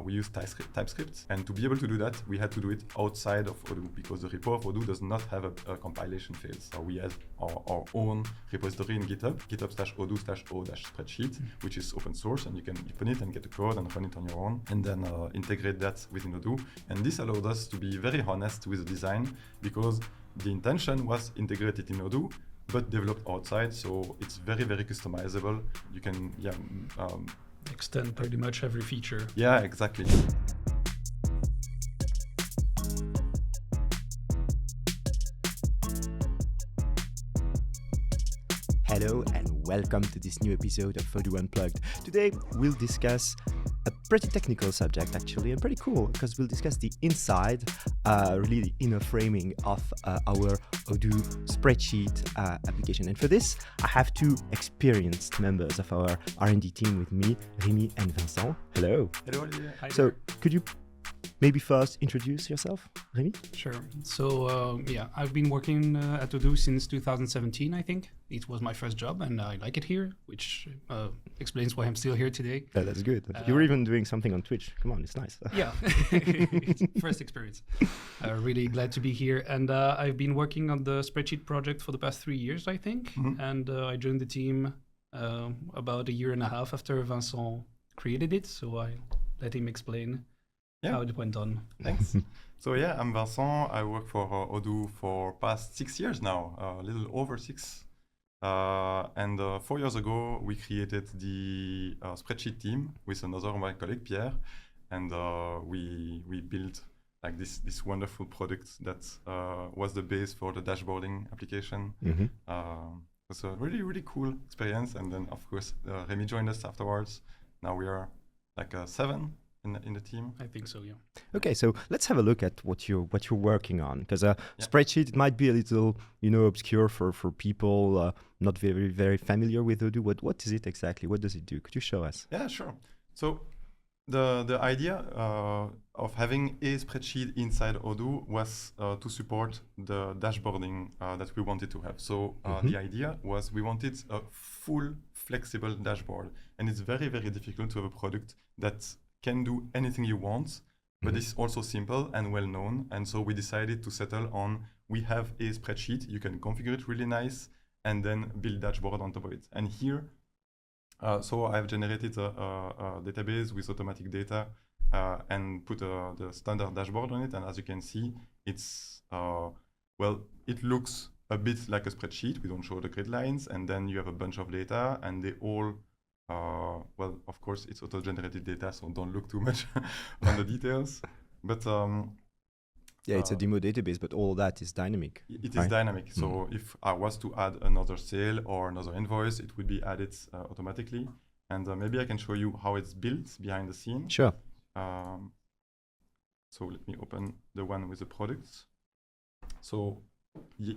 we use TypeScript. And to be able to do that, we had to do it outside of Odoo because the repo of Odoo does not have a compilation phase. So we have our own repository in GitHub, github/odoo/o-spreadsheet, which is open source, and you can open it and get the code and run it on your own, and then integrate that within Odoo. And this allowed us to be very honest with the design because the intention was integrated in Odoo, but developed outside, so it's very, very customizable. You can extend pretty much every feature. Yeah, exactly. Hello and welcome to this new episode of Odoo Unplugged. Today we'll discuss a pretty technical subject actually, and pretty cool because we'll discuss the inside, really the inner framing of our Odoo spreadsheet application. And for this, I have two experienced members of our R&D team with me, Rémi and Vincent. Hello. Hello, Olivier. Hi So there. could you maybe first introduce yourself, Rémi? Sure. So I've been working at Odoo since 2017, I think. It was my first job and I like it here, which explains why I'm still here today. Yeah, that's good. You were even doing something on Twitch. Come on, it's nice. Yeah, it's first experience. Really glad to be here. And I've been working on the spreadsheet project for the past 3 years, I think. Mm-hmm. And I joined the team about a year and a half after Vincent created it. So I let him explain how it went on. Thanks. So yeah, I'm Vincent. I work for Odoo for past 6 years now, a little over 6. And 4 years ago, we created the spreadsheet team with another my colleague Pierre, and we built like this wonderful product that was the base for the dashboarding application. Mm-hmm. It was a really, really cool experience. And then of course, Rémi joined us afterwards. Now we are like 7 in the team. I think so, yeah. Okay, so let's have a look at what you're working on, because spreadsheet, it might be a little obscure for people not very familiar with Odoo. What is it exactly? What does it do? Could you show us? Yeah, sure. So the idea of having a spreadsheet inside Odoo was to support the dashboarding that we wanted to have. So the idea was we wanted a full flexible dashboard, and it's very, very difficult to have a product that can do anything you want, but it's also simple and well known. And so we decided to settle on, we have a spreadsheet, you can configure it really nice, and then build dashboard on top of it. And here, so I've generated a database with automatic data and put the standard dashboard on it. And as you can see, it's, it looks a bit like a spreadsheet. We don't show the grid lines, and then you have a bunch of data, and they all of course, it's auto-generated data, so don't look too much on the details. But it's a demo database, but all that is dynamic. It is dynamic. So if I was to add another sale or another invoice, it would be added automatically. And maybe I can show you how it's built behind the scene. Sure. So let me open the one with the products. So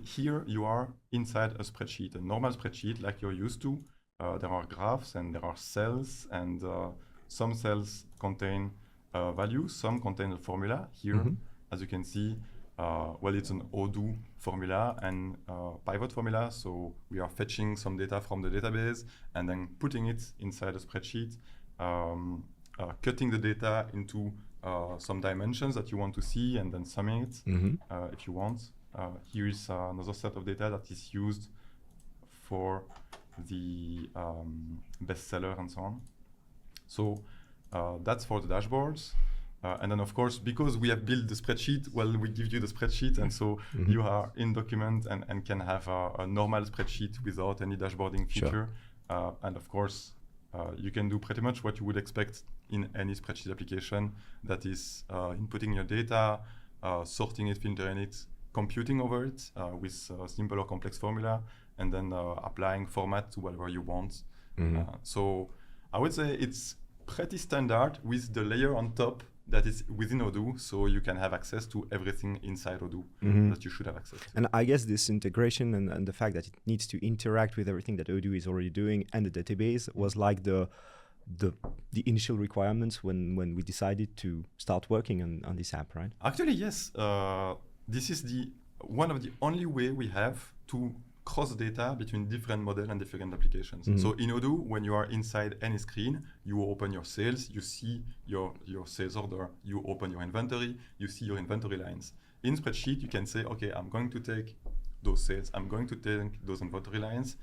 here you are inside a spreadsheet, a normal spreadsheet like you're used to. There are graphs and there are cells, and some cells contain values, some contain a formula. Here, as you can see, it's an Odoo formula and pivot formula. So we are fetching some data from the database and then putting it inside a spreadsheet, cutting the data into some dimensions that you want to see, and then summing it if you want. Here is another set of data that is used for the bestseller and so on. So that's for the dashboards. And then of course, because we have built the spreadsheet, we give you the spreadsheet, and so you are in document and can have a normal spreadsheet without any dashboarding feature. Sure. And of course, you can do pretty much what you would expect in any spreadsheet application, that is inputting your data, sorting it, filtering it, computing over it with simple or complex formula, and then applying format to whatever you want. So I would say it's pretty standard with the layer on top that is within Odoo, so you can have access to everything inside Odoo that you should have access to. And I guess this integration and the fact that it needs to interact with everything that Odoo is already doing and the database was like the initial requirements when we decided to start working on this app, right? Actually, yes. This is one of the only way we have to cross data between different models and different applications. So in Odoo, when you are inside any screen, you open your sales, you see your sales order, you open your inventory, you see your inventory lines. In Spreadsheet, you can say, okay, I'm going to take those sales, I'm going to take those inventory lines,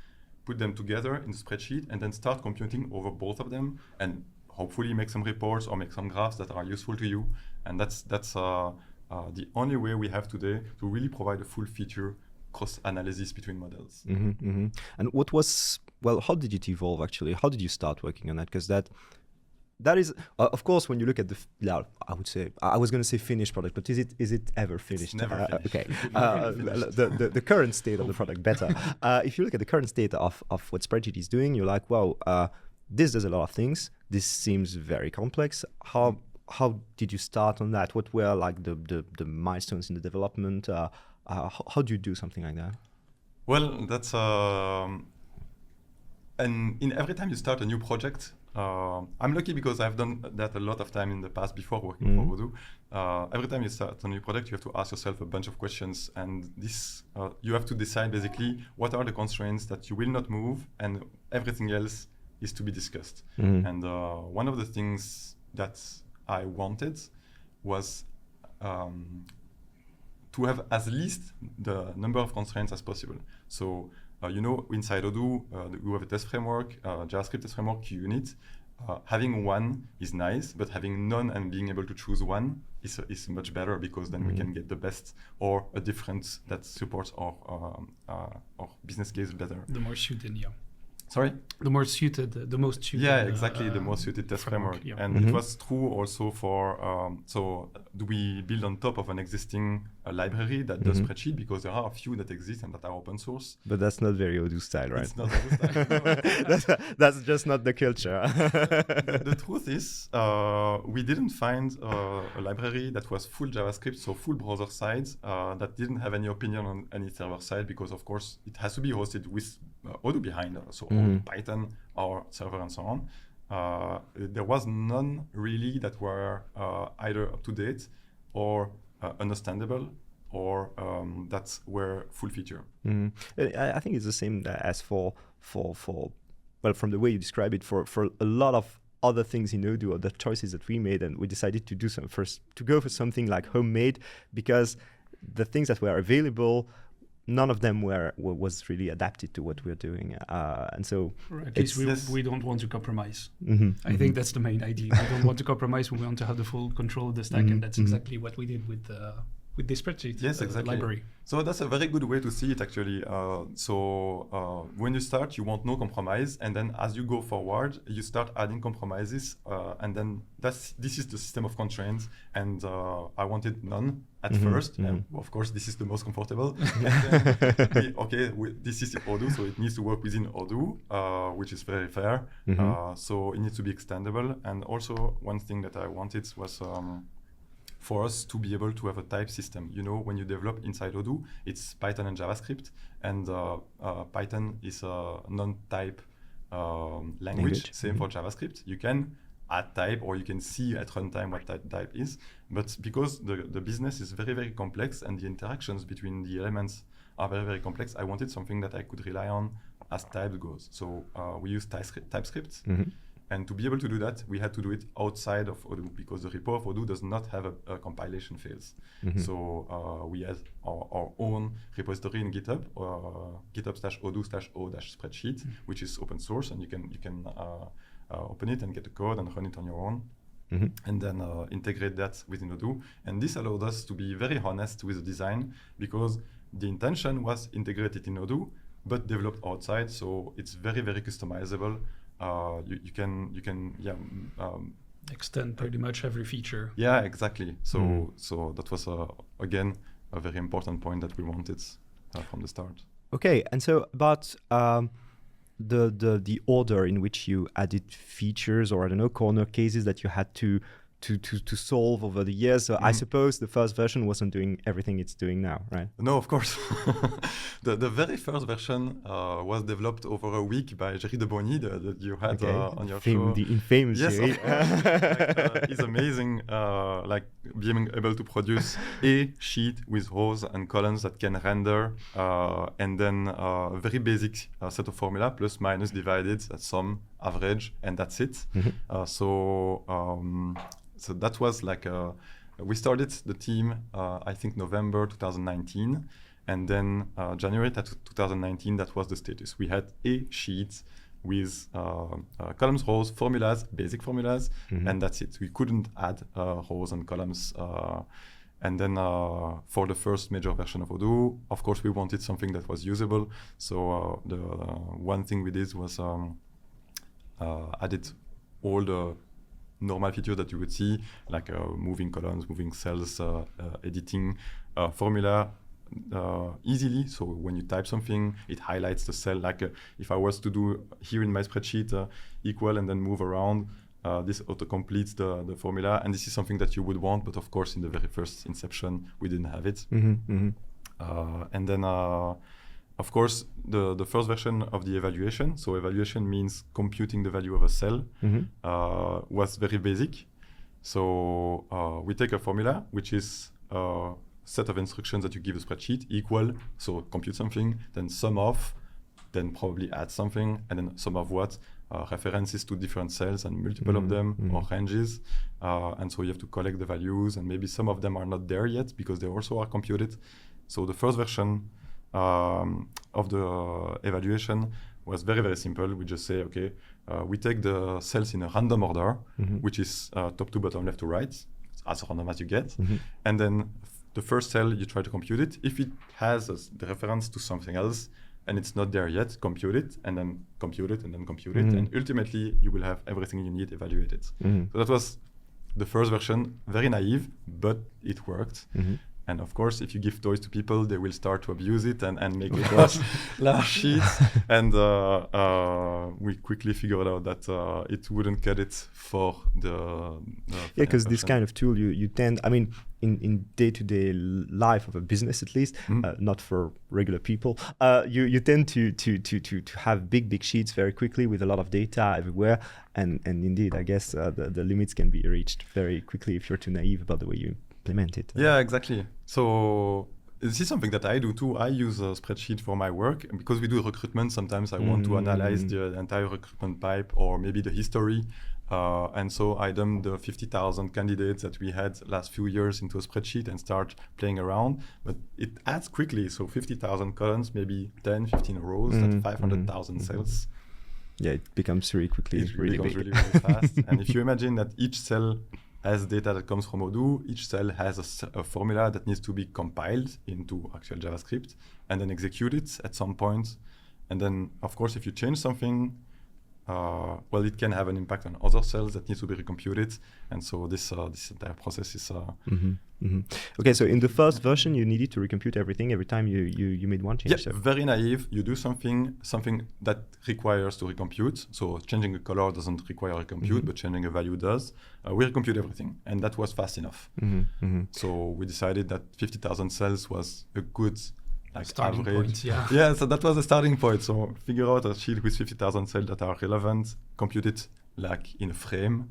put them together in the spreadsheet, and then start computing over both of them, and hopefully make some reports or make some graphs that are useful to you. And that's the only way we have today to really provide a full feature cross-analysis between models. And how did it evolve actually? How did you start working on that? Because that is, of course, when you look at I would say, I was going to say finished product, but is it ever finished? It's never finished. Okay. The current state of the product, better. If you look at the current state of what Spreadsheet is doing, you're like, wow, this does a lot of things. This seems very complex. How did you start on that? What were like the milestones in the development? How do you do something like that? Well, that's and in every time you start a new project, I'm lucky because I've done that a lot of time in the past before working for Odoo. Every time you start a new project, you have to ask yourself a bunch of questions, and this you have to decide basically what are the constraints that you will not move, and everything else is to be discussed. And one of the things that I wanted was to have at least the number of constraints as possible. So, inside Odoo, we have a test framework, JavaScript test framework, QUnit. Having one is nice, but having none and being able to choose one is much better, because then we can get the best or a different that supports our business case better. The more suited, yeah. Sorry? The most suited. Yeah, exactly, the most suited test framework. Yeah. And it was true also for, so we build on top of an existing library that does Spreadsheet, because there are a few that exist and that are open source. But that's not very Odoo style, right? It's not Odoo style. That's just not the culture. The truth is, we didn't find a library that was full JavaScript, so full browser side, that didn't have any opinion on any server side, because of course it has to be hosted with Odoo behind, so Python, our server, and so on. There was none really that were either up to date or understandable, or that were full feature. I think it's the same as for well, from the way you describe it, for a lot of other things in Odoo, or the choices that we made, and we decided to do to go for something like homemade, because the things that were available, none of them was really adapted to what we're doing, and so at least we don't want to compromise. I think that's the main idea. We don't want to compromise. We want to have the full control of the stack, and that's exactly what we did with the Spreadsheet. Yes, exactly. Library. So that's a very good way to see it, actually. When you start, you want no compromise, and then as you go forward, you start adding compromises, and then this is the system of constraints. And I wanted none at first, and of course this is the most comfortable. This is Odoo, so it needs to work within Odoo, which is very fair. So it needs to be extendable. And also one thing that I wanted was for us to be able to have a type system. When you develop inside Odoo, it's Python and JavaScript, and Python is a non-type language. Same for JavaScript. You can add type, or you can see at runtime what that type is. But because the business is very, very complex, and the interactions between the elements are very, very complex, I wanted something that I could rely on as type goes. So we use TypeScript. And to be able to do that, we had to do it outside of Odoo, because the repo of Odoo does not have a compilation phase. So we have our own repository in GitHub, github/odoo/o-spreadsheet, which is open source, and you can open it and get the code and run it on your own. And then integrate that within Odoo. And this allowed us to be very honest with the design, because the intention was integrated in Odoo, but developed outside. So it's very, very customizable. You can extend pretty much every feature. Yeah, exactly. So that was again a very important point that we wanted from the start. Okay, and so about the order in which you added features, or I don't know, corner cases that you had to to solve over the years. So I suppose the first version wasn't doing everything it's doing now, right? No, of course. The very first version was developed over a week by Jerry de Bonny that you had on your show. The infamous yes, Jerry. of course. He's amazing, like being able to produce a sheet with rows and columns that can render, and then a very basic set of formula, plus minus divided, sum, average, and that's it. So that was like we started the team I think November 2019, and then January 2019 that was the status. We had a sheet with columns, rows, formulas, basic formulas, and that's it. We couldn't add rows and columns. And then for the first major version of Odoo, of course, we wanted something that was usable. So the one thing we did was added all the normal features that you would see, like moving columns, moving cells, editing formula easily. So when you type something, it highlights the cell. Like if I was to do here in my spreadsheet equal and then move around, this auto-completes the formula. And this is something that you would want, but of course in the very first inception, we didn't have it. And then of course, the first version of the evaluation, so evaluation means computing the value of a cell, was very basic. So we take a formula, which is a set of instructions that you give a spreadsheet, equal, so compute something, then sum of, then probably add something, and then sum of what? References to different cells and multiple of them, or ranges. And so you have to collect the values, and maybe some of them are not there yet because they also are computed. So the first version of the evaluation was very, very simple. We just say, okay, we take the cells in a random order, which is top to bottom, left to right, as random as you get. And then the first cell, you try to compute it. If it has the reference to something else and it's not there yet, compute it, and then compute it, and then compute it. And ultimately, you will have everything you need evaluated. So that was the first version, very naive, but it worked. And of course, if you give toys to people, they will start to abuse it and make it large sheets. And we quickly figured out that it wouldn't cut it for the because this kind of tool, you tend, I mean, in day-to-day life of a business at least, not for regular people, you tend to have big sheets very quickly with a lot of data everywhere. And indeed, I guess the limits can be reached very quickly if you're too naive about the way you implement it. Yeah, exactly. So this is something that I do too. I use a spreadsheet for my work, and because we do recruitment, sometimes I want to analyze the entire recruitment pipe or maybe the history. And so I dumped the 50,000 candidates that we had last few years into a spreadsheet and start playing around. But it adds quickly. So 50,000 columns, maybe 10, 15 rows, that's 500,000 cells. Yeah, it becomes really quickly really big. Really, really fast. And if you imagine that each cell has data that comes from Odoo, each cell has a formula that needs to be compiled into actual JavaScript and then executed at some point. And then, of course, if you change something, well, it can have an impact on other cells that needs to be recomputed. And so this entire process is... Okay, so in the first version, you needed to recompute everything every time you made one change. Yeah, so. Very naive. You do something that requires to recompute. So changing a color doesn't require a recompute, but changing a value does. We recompute everything, and that was fast enough. So we decided that 50,000 cells was a good starting average point, yeah. Yeah, so that was the starting point. So figure out a sheet with 50,000 cells that are relevant, compute it like in a frame.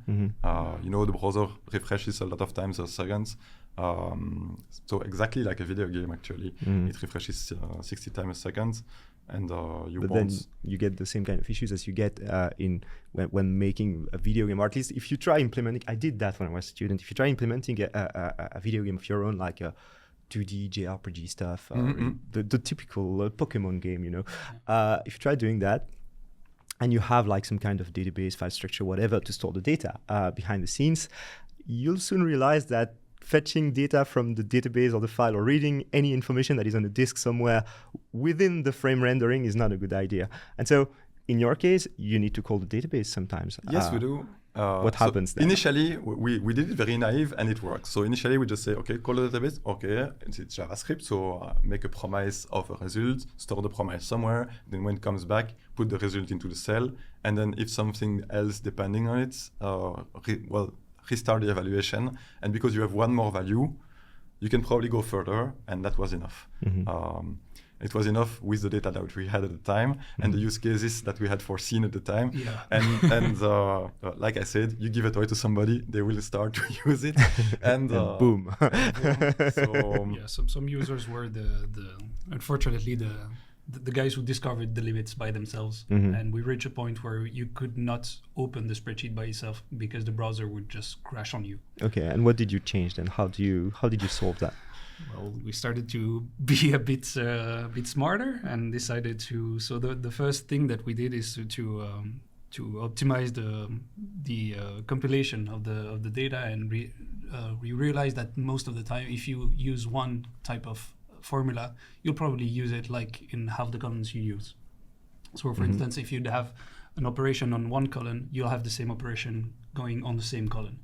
You know, the browser refreshes a lot of times a second. So exactly like a video game, actually. It refreshes 60 times a second. And then you get the same kind of issues as you get when making a video game, or at least if you try implementing, I did that when I was a student, if you try implementing a video game of your own, like a 2D JRPG stuff, the typical Pokemon game, you know, if you try doing that, and you have like some kind of database, file structure, whatever, to store the data behind the scenes, you'll soon realize that fetching data from the database or the file, or reading any information that is on a disk somewhere within the frame rendering is not a good idea. And so in your case, you need to call the database sometimes. Yes, we do. What happens then? Initially, we did it very naive, and it works. So initially, we just say, okay, call the database. Okay, it's JavaScript, so make a promise of a result, store the promise somewhere. Then when it comes back, put the result into the cell. And then if something else depending on it, restart the evaluation, and because you have one more value, you can probably go further, and that was enough. It was enough with the data that we had at the time and the use cases that we had foreseen at the time. Yeah. And like I said, you give a toy to somebody, they will start to use it, and boom. So Yeah, some users were unfortunately the guys who discovered the limits by themselves, and we reached a point where you could not open the spreadsheet by yourself because the browser would just crash on you. Okay, and what did you change then? How did you solve that? Well, we started to be a bit smarter and decided to. So the first thing that we did is to optimize the compilation of the data, and we realized that most of the time, if you use one type of formula, you'll probably use it like in half the columns you use. So, for instance, if you'd have an operation on one column, you'll have the same operation going on the same column.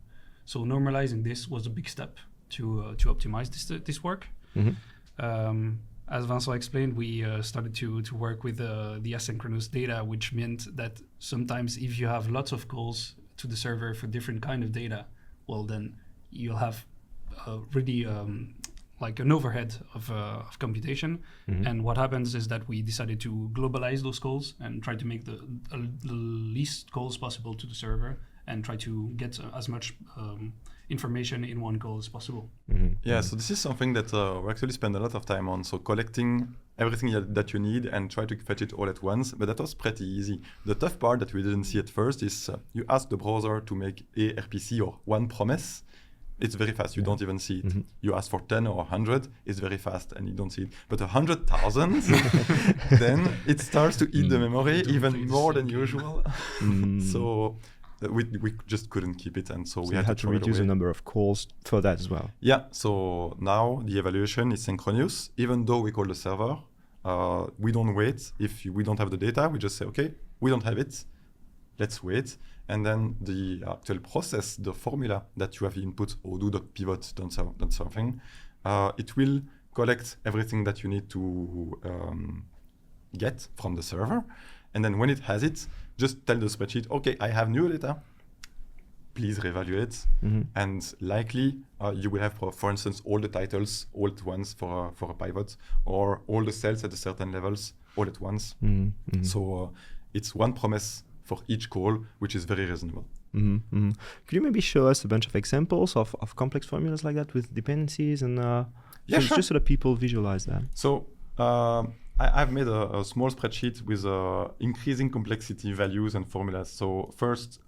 So normalizing this was a big step to optimize this work. As Vincent explained, we started to work with the asynchronous data, which meant that sometimes if you have lots of calls to the server for different kind of data, well, then you'll have really like an overhead of computation. And what happens is that we decided to globalize those calls and try to make the least calls possible to the server and try to get as much information in one call as possible. Yeah, so this is something that we actually spend a lot of time on. So collecting everything that you need and try to fetch it all at once, but that was pretty easy. The tough part that we didn't see at first is you ask the browser to make a RPC or one promise. It's very fast, you don't even see it. You ask for 10 or 100, it's very fast and you don't see it. But 100,000, then it starts to eat the memory even more than usual. So we just couldn't keep it, and so we had to reduce the number of calls for that as well. Yeah, so now the evaluation is synchronous. Even though we call the server, we don't wait. If we don't have the data, we just say, okay, we don't have it, let's wait. And then the actual process, the formula that you have input, Odoo.pivot, done something, it will collect everything that you need to get from the server. And then when it has it, just tell the spreadsheet, okay, I have new data, please reevaluate. And likely you will have, for instance, all the titles all at once for a pivot, or all the cells at a certain levels all at once. So it's one promise for each call, which is very reasonable. Could you maybe show us a bunch of examples of complex formulas like that with dependencies and Yeah, sure. just so that people visualize that? So I've made a small spreadsheet with increasing complexity values and formulas. So first,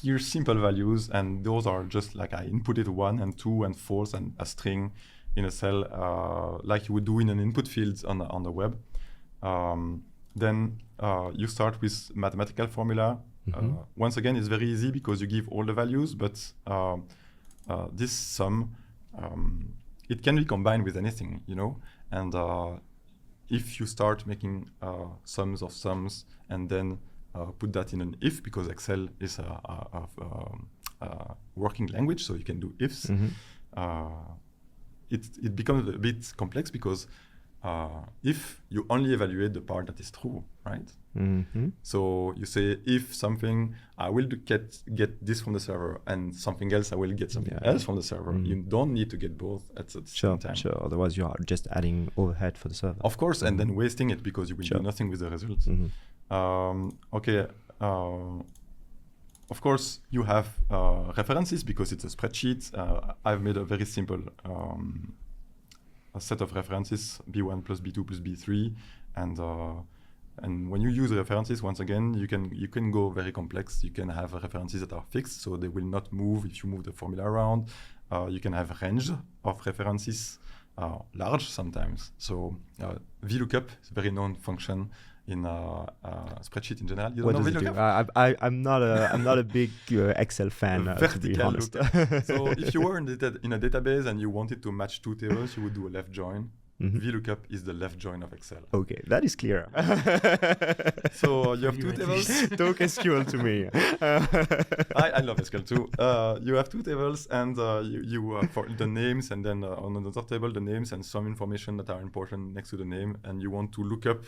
here's simple values, and those are just like I inputted 1 and 2 and false and a string in a cell, like you would do in an input field on the web. Then you start with mathematical formula. Once again, it's very easy because you give all the values, but this sum, it can be combined with anything, you know. And if you start making sums of sums and then put that in an if, because Excel is a working language, so you can do ifs, it becomes a bit complex because if you only evaluate the part that is true, right? So you say, if something, I will get this from the server, and something else, I will get something else from the server. You don't need to get both at the same time. Sure, otherwise you are just adding overhead for the server. Of course, and then wasting it because you will do nothing with the results. Okay. Of course, you have references because it's a spreadsheet. I've made a very simple a set of references, B1 plus B2 plus B3, and when you use references, once again, you can go very complex. You can have references that are fixed, so they will not move if you move the formula around. You can have a range of references, large sometimes. So VLOOKUP is a very known function in spreadsheet in general. You don't know VLOOKUP? I'm not a big Excel fan, to be honest. So if you were in a database and you wanted to match two tables, you would do a left join. VLOOKUP is the left join of Excel. Okay, that is clear. So you have two tables. Talk SQL to me. I love SQL too. You have two tables, and you for the names, and then on another table the names and some information that are important next to the name, and you want to look up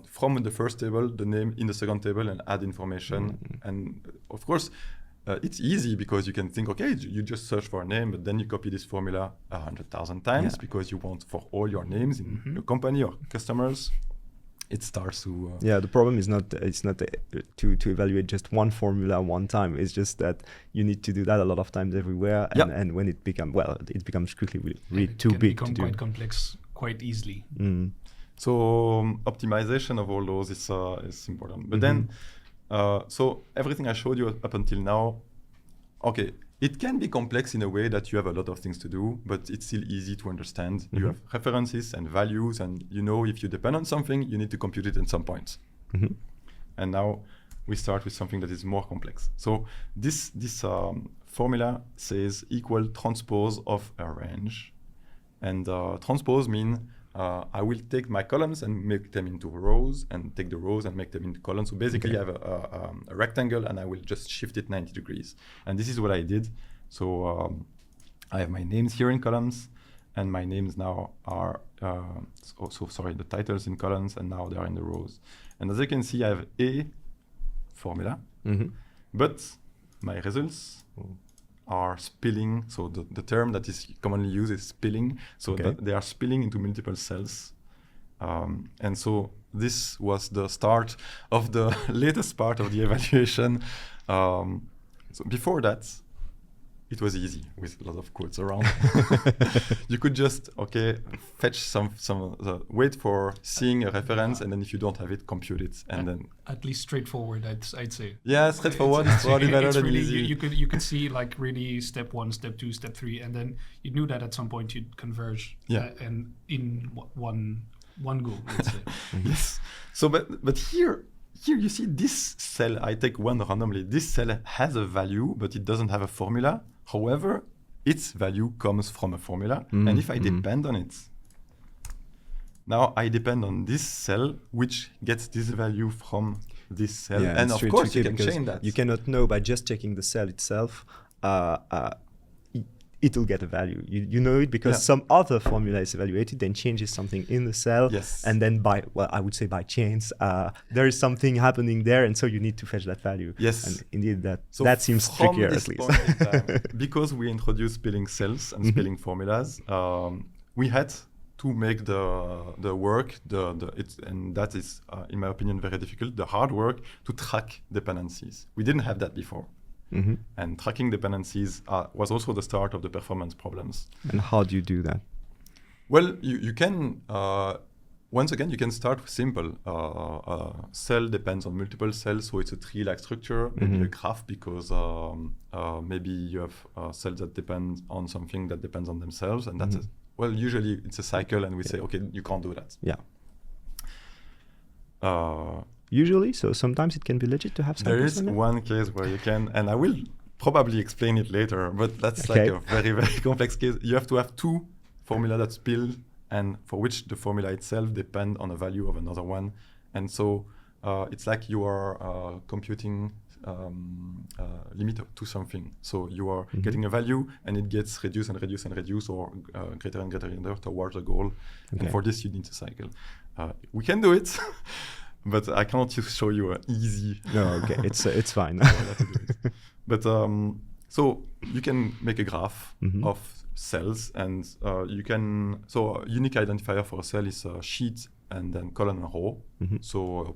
from the first table the name in the second table and add information. And of course, it's easy because you can think, okay, you just search for a name, but then you copy this formula 100,000 times because you want for all your names in your company or customers. It starts to the problem is not to evaluate just one formula one time. It's just that you need to do that a lot of times everywhere, and when it becomes quickly really too big to do. It can become quite complex quite easily. So optimization of all those is important. But then, so everything I showed you up until now, okay, it can be complex in a way that you have a lot of things to do, but it's still easy to understand. You have references and values, and you know if you depend on something, you need to compute it at some point. And now we start with something that is more complex. So this formula says equal transpose of a range. And transpose means I will take my columns and make them into rows, and take the rows and make them into columns. So basically I have a rectangle, and I will just shift it 90 degrees. And this is what I did. So I have my names here in columns, and my names now are, the titles in columns, and now they are in the rows. And as you can see, I have a formula, but my results are spilling. So the term that is commonly used is spilling. So they are spilling into multiple cells. And so this was the start of the latest part of the evaluation. So before that, it was easy with a lot of quotes around. You could just, fetch wait for seeing a reference, and then if you don't have it, compute it, and then at least straightforward, I'd say. Yeah, straightforward is probably better than really easy. You could see like really step 1, step 2, step 3, and then you knew that at some point you'd converge. And in one go, let's say. Yes. So, but here you see this cell. I take one randomly. This cell has a value, but it doesn't have a formula. However, its value comes from a formula, and if I depend on it, now I depend on this cell, which gets this value from this cell, and of course you can change that. You cannot know by just checking the cell itself. It'll get a value. You know it because some other formula is evaluated, then changes something in the cell, and then I would say by chance, there is something happening there, and so you need to fetch that value. Yes. And indeed, that seems trickier at least. Because we introduced spilling cells and spilling formulas, we had to make the work, and that is, in my opinion, very difficult, the hard work to track dependencies. We didn't have that before. And tracking dependencies was also the start of the performance problems. And how do you do that? Well, you can, once again, you can start with simple. Cell depends on multiple cells, so it's a tree-like structure, maybe a graph, because maybe you have cells that depend on something that depends on themselves, and that's usually it's a cycle, and we say, okay, you can't do that. Usually, so sometimes it can be legit to have cycles. There is one case where you can, and I will probably explain it later, but that's like a very, very complex case. You have to have two formula that spill, and for which the formula itself depend on a value of another one. And so it's like you are computing limit to something. So you are getting a value, and it gets reduced and reduced and reduced, or greater and greater towards a goal. And for this, you need a cycle. We can do it. But I cannot just show you an easy. No, okay, it's fine. But so you can make a graph of cells, and you can. So a unique identifier for a cell is a sheet and then column and row. So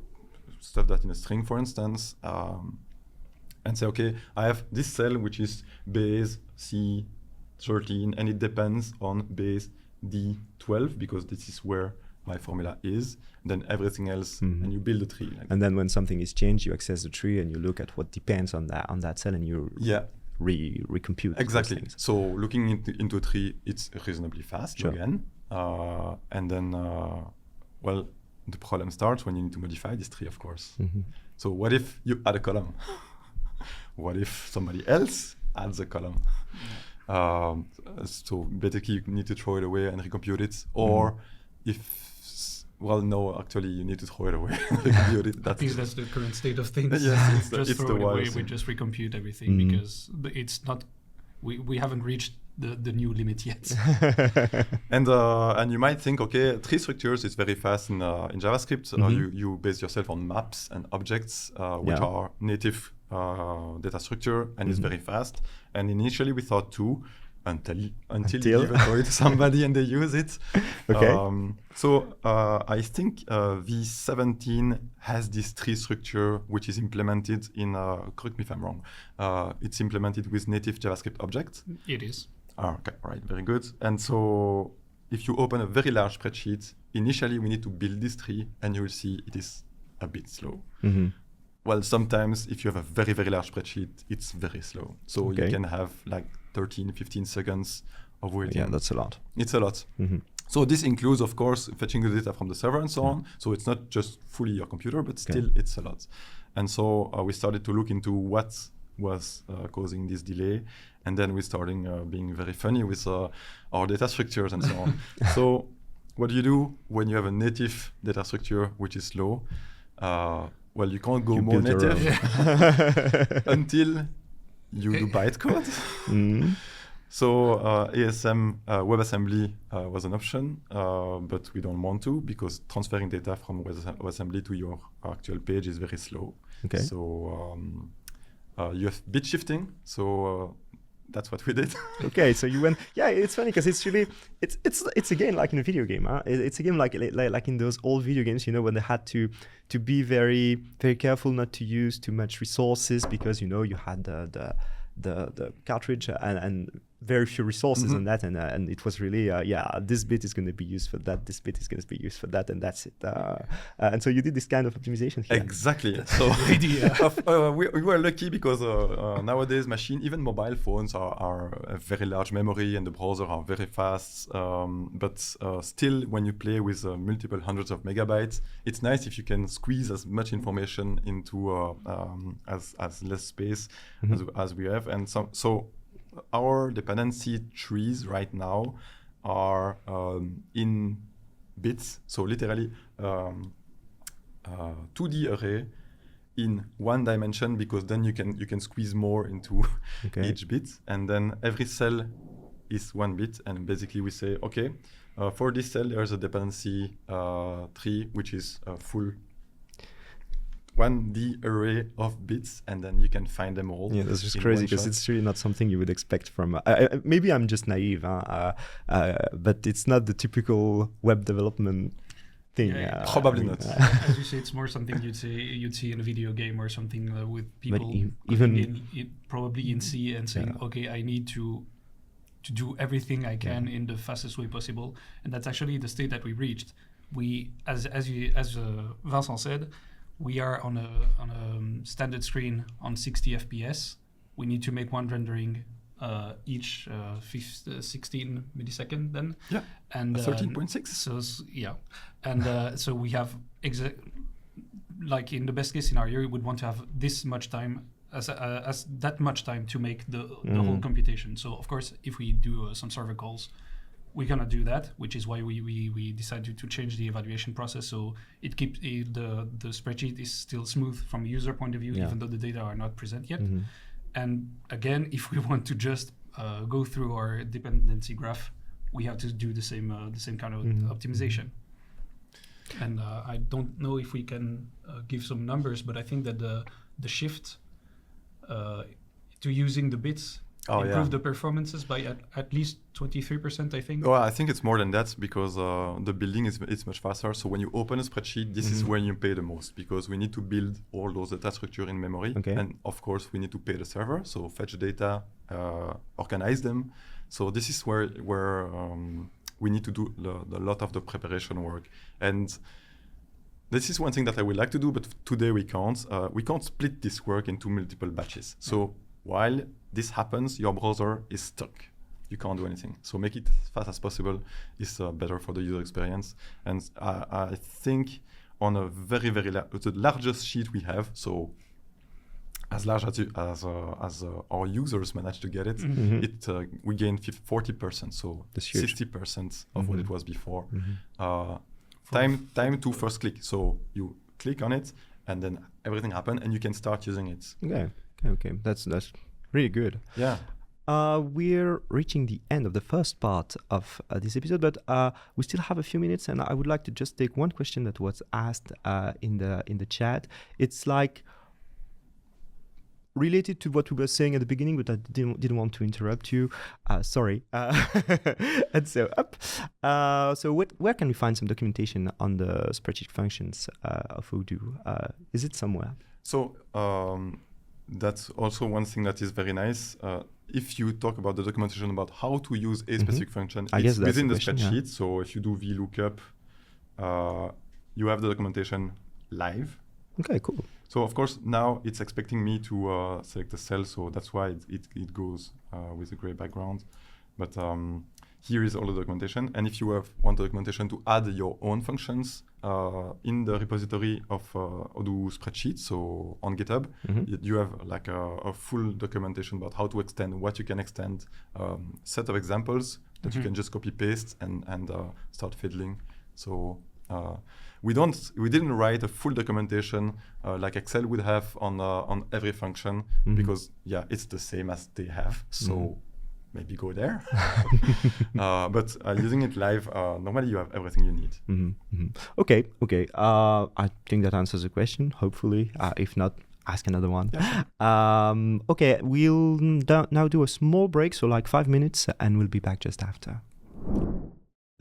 stuff that in a string, for instance, and say, okay, I have this cell which is base C13, and it depends on base D12 because this is where my formula is. Then everything else, and you build a tree. And then when something is changed, you access the tree and you look at what depends on that cell, and you recompute. Exactly. So looking into a tree, it's reasonably fast again. And then, the problem starts when you need to modify this tree, of course. So what if you add a column? What if somebody else adds a column? So basically, you need to throw it away and recompute it, or actually, you need to throw it away. That's the current state of things. Yes, just throw it away. We just recompute everything because it's not. We haven't reached the new limit yet. And you might think, okay, tree structures is very fast in JavaScript. You base yourself on maps and objects, which are native data structure and it's very fast. And initially we thought 2 until you give it to somebody and they use it. Okay. I think V17 has this tree structure which is implemented in, correct me if I'm wrong, it's implemented with native JavaScript objects. It is. Okay, right, very good. And so if you open a very large spreadsheet, initially we need to build this tree and you will see it is a bit slow. Well, sometimes if you have a very, very large spreadsheet, it's very slow. So you can have like 13, 15 seconds of waiting. Yeah, that's a lot. It's a lot. So this includes, of course, fetching the data from the server and so on. So it's not just fully your computer, but still it's a lot. And so we started to look into what was causing this delay. And then we started being very funny with our data structures and so on. So what do you do when you have a native data structure which is slow? Well, you can't go more native until you do bytecode. So ASM WebAssembly was an option, but we don't want to because transferring data from WebAssembly to your actual page is very slow. Okay. So you have bit shifting. So that's what we did. Okay, so you went. Yeah, it's funny because it's really it's again like in a video game. Huh? It's a game like in those old video games, you know, when they had to be very very careful not to use too much resources because you know you had the cartridge and very few resources on that, and it was really this bit is going to be used for that, this bit is going to be used for that, and that's it. And so you did this kind of optimization here. Exactly. So we were lucky because nowadays even mobile phones are a very large memory and the browser are very fast. But still, when you play with multiple hundreds of megabytes, it's nice if you can squeeze as much information into as less space as we have. And so our dependency trees right now are in bits, so literally 2D array in one dimension, because then you can squeeze more into each bit, and then every cell is 1 bit, and basically we say, okay, for this cell there's a dependency tree which is a full 1D array of bits, and then you can find them all. Yeah, that's just crazy because it's really not something you would expect from. Maybe I'm just naive, but it's not the typical web development thing. Probably not. As you say, it's more something you'd see in a video game or something with people probably in C and saying, okay, I need to do everything I can in the fastest way possible, and that's actually the state that we reached. We, as Vincent said, we are on a standard screen on 60 FPS. We need to make one rendering each 16 millisecond then. Yeah, and 13.6. So yeah, and so we have like in the best case scenario, we would want to have this much time as that much time to make the whole computation. So of course, if we do some server calls, we're gonna do that, which is why we decided to change the evaluation process, so it keeps the spreadsheet is still smooth from a user point of view, even though the data are not present yet. And again, if we want to just go through our dependency graph, we have to do the same kind of optimization. And I don't know if we can give some numbers, but I think that the shift to using the bits improve the performances by at least 23%, I think. Well, I think it's more than that, because the building is much faster. So when you open a spreadsheet, this is when you pay the most, because we need to build all those data structure in memory. And of course, we need to pay the server, so fetch data, organize them. So this is where we need to do a lot of the preparation work. And this is one thing that I would like to do, but today we can't. We can't split this work into multiple batches. So while this happens, your browser is stuck. You can't do anything. So make it as fast as possible is better for the user experience. And I think on a very, very the largest sheet we have, so as large as our users manage to get it, we gain 40%, so 60% of what it was before. Time to first click. So you click on it, and then everything happens, and you can start using it. Okay. That's really good. Yeah. We're reaching the end of the first part of this episode, but we still have a few minutes, and I would like to just take one question that was asked in the chat. It's like, related to what we were saying at the beginning, but I didn't want to interrupt you. Sorry. And so where can we find some documentation on the spreadsheet functions of Odoo? Is it somewhere? So that's also one thing that is very nice. If you talk about the documentation about how to use a specific function, it's within the spreadsheet. Yeah. So if you do VLOOKUP, you have the documentation live. Okay, cool. So of course now it's expecting me to select a cell, so that's why it goes with a gray background. But here is all the documentation, and if you want the documentation to add your own functions in the repository of Odoo Spreadsheet, so on GitHub, you have like a full documentation about how to extend, what you can extend, set of examples that you can just copy paste and start fiddling. So we didn't write a full documentation like Excel would have on every function, because it's the same as they have. So maybe go there. But using it live, normally you have everything you need. Okay. I think that answers the question, hopefully. If not, ask another one. Yeah. Okay, we'll now do a small break, so like 5 minutes, and we'll be back just after.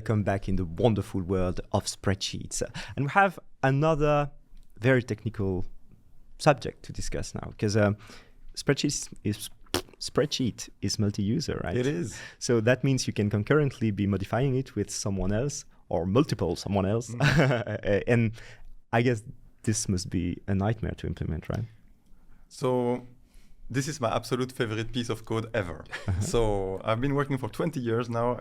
Come back in the wonderful world of spreadsheets. And we have another very technical subject to discuss now, because Spreadsheet is multi-user, right? It is. So that means you can concurrently be modifying it with someone else or multiple someone else. And I guess this must be a nightmare to implement, right? So this is my absolute favorite piece of code ever. So I've been working for 20 years now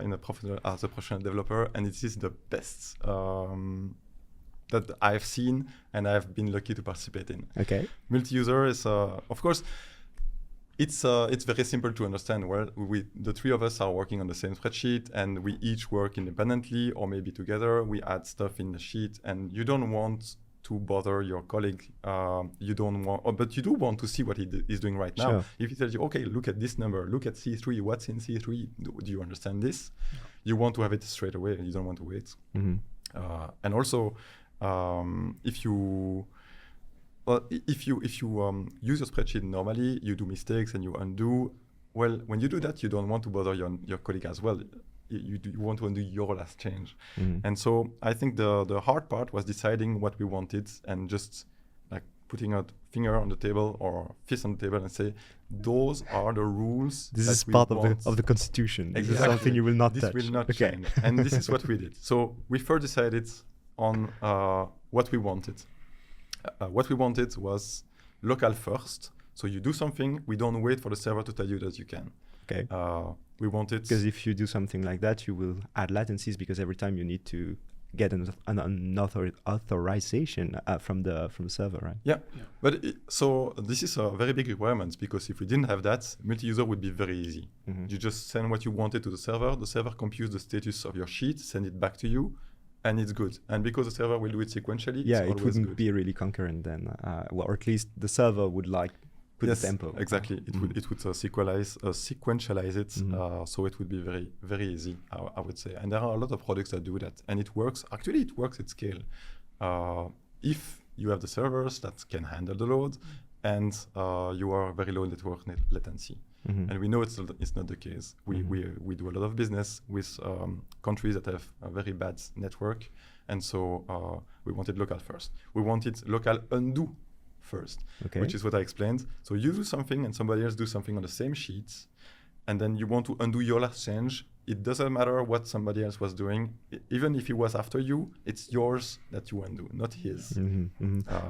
as a professional developer, and it is the best that I've seen and I've been lucky to participate in. Okay. Multi-user is, of course, it's very simple to understand. Well, the three of us are working on the same spreadsheet, and we each work independently or maybe together. We add stuff in the sheet, and you don't want to bother your colleague. But you do want to see what he is doing right now. Sure. If he tells you, okay, look at this number, look at C3, what's in C3? Do you understand this? Yeah. You want to have it straight away. You don't want to wait. And also, if you use your spreadsheet normally, you do mistakes and you undo. Well, when you do that, you don't want to bother your colleague as well. You want to undo your last change. And so I think the hard part was deciding what we wanted and just like putting a finger on the table or fist on the table and say, those are the rules. This is part of the constitution. Exactly. This is something you will not touch. This will not change. And this is what we did. So we first decided on what we wanted. What we wanted was local first. So you do something, we don't wait for the server to tell you that you can. Okay. We wanted... Because if you do something like that, you will add latencies, because every time you need to get an authorization from the server, right? Yeah. But so this is a very big requirement, because if we didn't have that, multi-user would be very easy. You just send what you wanted to the server computes the status of your sheet, send it back to you, and it's good. And because the server will do it sequentially, it wouldn't be really concurrent then. Or at least the server would put the tempo. Exactly. It would sequentialize it, so it would be very, very easy, I would say. And there are a lot of products that do that, and it works. Actually, it works at scale. If you have the servers that can handle the load, and you are very low network latency. And we know it's not the case. We do a lot of business with countries that have a very bad network, and so we wanted local first. We wanted local undo first, which is what I explained. So you do something and somebody else do something on the same sheet, and then you want to undo your last change. It doesn't matter what somebody else was doing. Even if he was after you, it's yours that you undo, not his.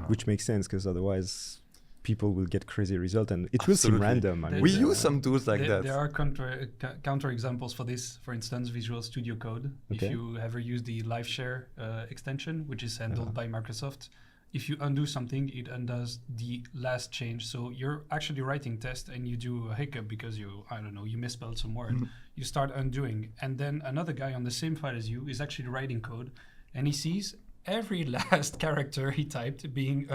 Which makes sense, because otherwise people will get crazy result, and it will seem random. We use some tools like that. There are counter examples for this. For instance, Visual Studio Code. If you ever use the Live Share extension, which is handled by Microsoft, if you undo something, it undoes the last change. So you're actually writing test and you do a hiccup because you misspelled some word. You start undoing, and then another guy on the same file as you is actually writing code, and he sees every last character he typed being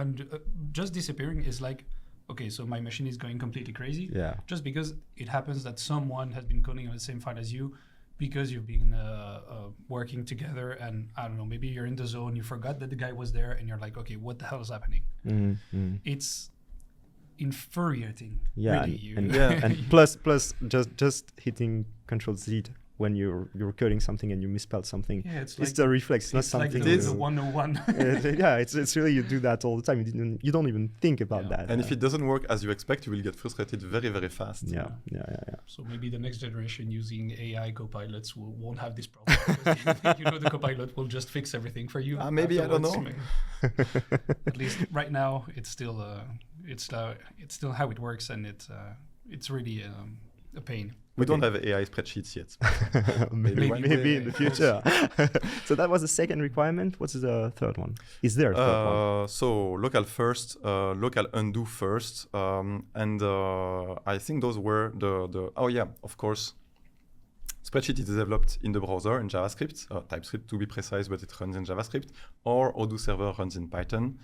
just disappearing. Is like, okay, so my machine is going completely crazy. Yeah. Just because it happens that someone has been coding on the same file as you, because you've been working together, and I don't know, maybe you're in the zone, you forgot that the guy was there, and you're like, okay, what the hell is happening? It's infuriating. Yeah, really. and plus just hitting Control Z when you're coding something and you misspelled something. Yeah, it's a reflex, not it's something. like the 101. Yeah, it's really, you do that all the time. You don't even think about that. And if it doesn't work as you expect, you will get frustrated very, very fast. Yeah. So maybe the next generation using AI copilots won't have this problem. Because the copilot will just fix everything for you. Maybe, I don't know. At least right now, it's still how it works, and it's really a pain. We don't have AI spreadsheets yet. maybe in the future. So that was the second requirement. What's the third one? Is there a third one? So local first, local undo first, and I think those were the oh yeah, of course. Spreadsheet is developed in the browser in JavaScript, TypeScript to be precise, but it runs in JavaScript, or Odoo server runs in Python.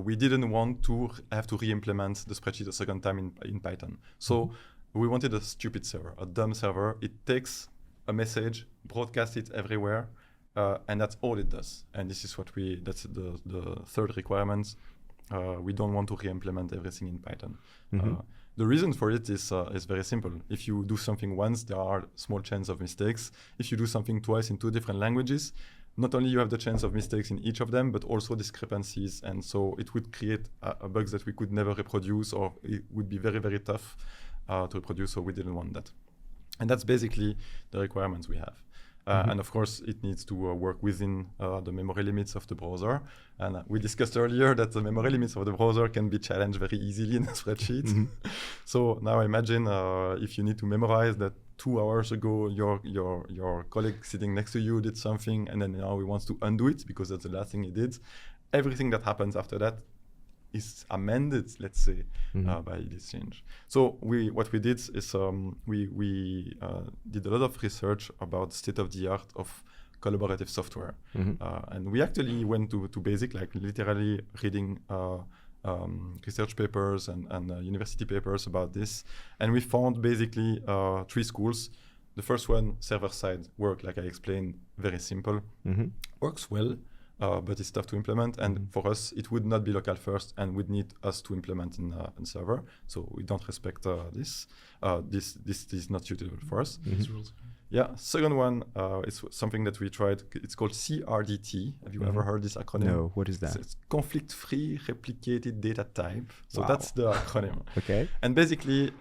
We didn't want to have to re-implement the spreadsheet a second time in Python. So we wanted a stupid server, a dumb server. It takes a message, broadcasts it everywhere, and that's all it does. And this is that's the third requirement. We don't want to re-implement everything in Python. The reason for it is very simple. If you do something once, there are small chance of mistakes. If you do something twice in two different languages, not only you have the chance of mistakes in each of them, but also discrepancies. And so it would create bugs that we could never reproduce, or it would be very, very tough to reproduce, so we didn't want that. And that's basically the requirements we have. And of course, it needs to work within the memory limits of the browser. And we discussed earlier that the memory limits of the browser can be challenged very easily in a spreadsheet. So now imagine if you need to memorize that 2 hours ago your colleague sitting next to you did something, and then now he wants to undo it because that's the last thing he did. Everything that happens after that is amended, let's say, by this change. So what we did is we did a lot of research about state of the art of collaborative software, and we actually went to basic, like literally reading research papers and university papers about this, and we found basically 3 schools. The first one, server-side work, like I explained, very simple, works well. But it's tough to implement, and for us, it would not be local first, and would need us to implement in server. So we don't respect this. This is not suitable for us. Yeah. Second one, it's something that we tried. It's called CRDT. Have you ever heard this acronym? No. What is that? It's conflict-free replicated data type. So that's the acronym. Okay. And basically,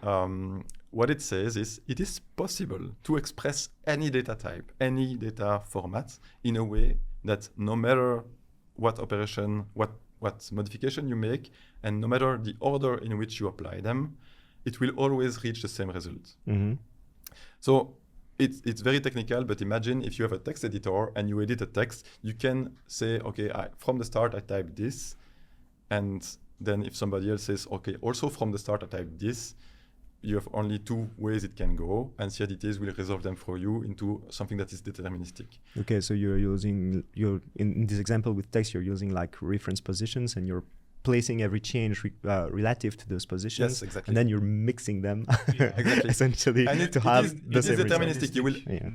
what it says is it is possible to express any data type, any data format in a way that no matter what operation, what modification you make, and no matter the order in which you apply them, it will always reach the same result. So it's very technical, but imagine if you have a text editor and you edit a text, you can say, okay, from the start I type this, and then if somebody else says, okay, also from the start I type this, you have only 2 ways it can go, and CRDTs will resolve them for you into something that is deterministic. Okay, so you're using, in this example with text, you're using like reference positions, and you're placing every change relative to those positions. Yes, exactly. And then you're mixing them, exactly. Essentially, and to have the same result. It is deterministic. You will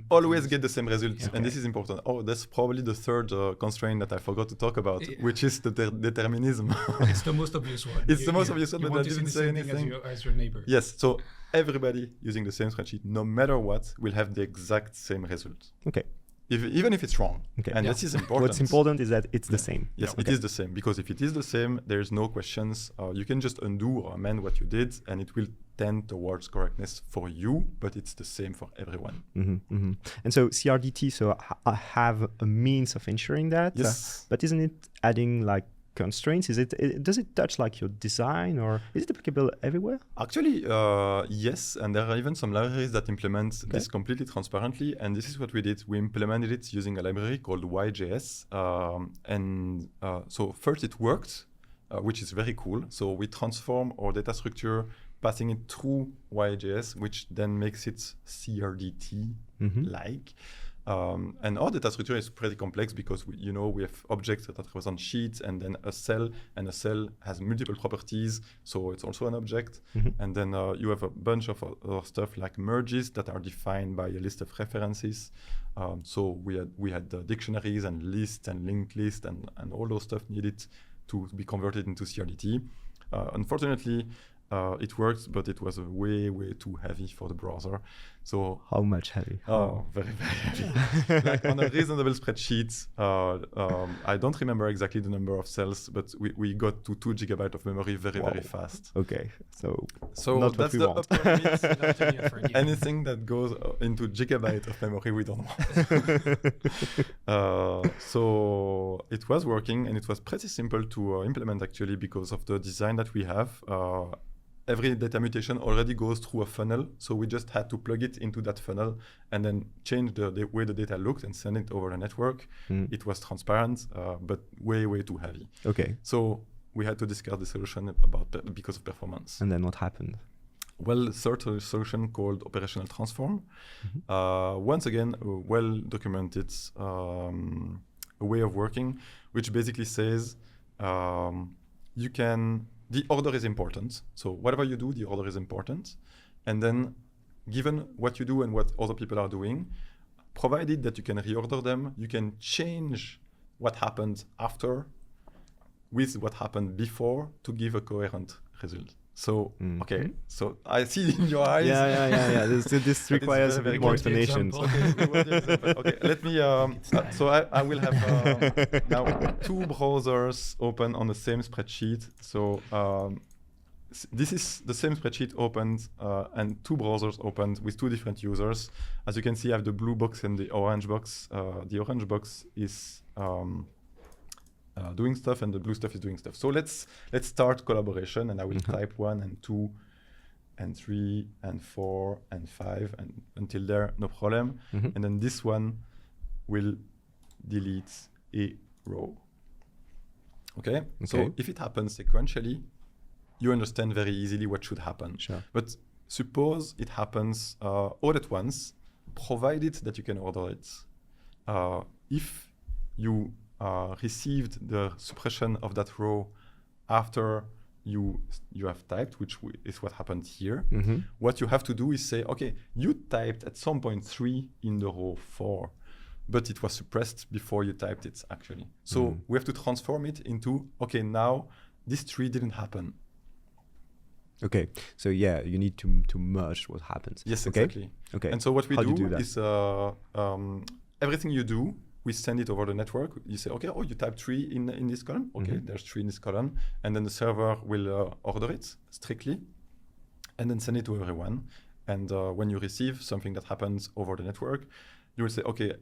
always get the same results, and this is important. Oh, that's probably the third constraint that I forgot to talk about, which is the determinism. It's the most obvious one. It's the most obvious one, but I didn't say anything. As your neighbor. Yes, so everybody using the same spreadsheet, no matter what, will have the exact same result. Okay. Even if it's wrong. Okay. And this is important. What's important is that it's the same. Yes, it is the same. Because if it is the same, there's no questions. You can just undo or amend what you did, and it will tend towards correctness for you, but it's the same for everyone. And so CRDT, so I have a means of ensuring that. Yes. But isn't it adding like constraints? Does it touch like your design, or is it applicable everywhere? Actually, yes, and there are even some libraries that implement this completely transparently, and this is what we did. We implemented it using a library called YJS, and so first it worked, which is very cool. So we transform our data structure, passing it through YJS, which then makes it CRDT-like. And our data structure is pretty complex because we have objects that represent sheets, and then a cell has multiple properties, so it's also an object. And then you have a bunch of other stuff like merges that are defined by a list of references. So we had the dictionaries and lists and linked lists and all those stuff needed to be converted into CRDT. Unfortunately, it worked, but it was way too heavy for the browser. So how much heavy? very heavy. Like on a reasonable spreadsheet, I don't remember exactly the number of cells, but we got to 2 GB of memory very fast. Okay, so not that's the what upper limit. Yeah. Anything that goes into gigabyte of memory, we don't want. So it was working, and it was pretty simple to implement actually because of the design that we have. Every data mutation already goes through a funnel, so we just had to plug it into that funnel and then change the way the data looked and send it over the network. It was transparent, but way too heavy. Okay. So we had to discuss the solution because of performance. And then what happened? Well, third solution called operational transform. Once again, a well-documented a way of working, which basically says the order is important. So whatever you do, the order is important. And then given what you do and what other people are doing, provided that you can reorder them, you can change what happened after with what happened before to give a coherent result. So, okay, so I see in your eyes. Yeah. This requires a bit more explanations. Okay, let me, so I will have now 2 browsers open on the same spreadsheet. So this is the same spreadsheet opened and 2 browsers opened with 2 different users. As you can see, I have the blue box and the orange box. The orange box is doing stuff and the blue stuff is doing stuff. So let's start collaboration, and I will type 1 and 2 and 3 and 4 and 5 and until there, no problem. And then this one will delete a row. Okay? So if it happens sequentially, you understand very easily what should happen. Sure. But suppose it happens all at once, provided that you can order it. If you received the suppression of that row after you have typed, which is what happened here. What you have to do is say, okay, you typed at some point 3 in the row 4, but it was suppressed before you typed it actually. So we have to transform it into, okay, now this 3 didn't happen. Okay, so yeah, you need to merge what happens. Yes, okay? Exactly. Okay. And so what we do is everything you do, we send it over the network. You say, okay, you type 3 in this column. Okay, there's 3 in this column. And then the server will order it strictly and then send it to everyone. And when you receive something that happens over the network, you will say, okay,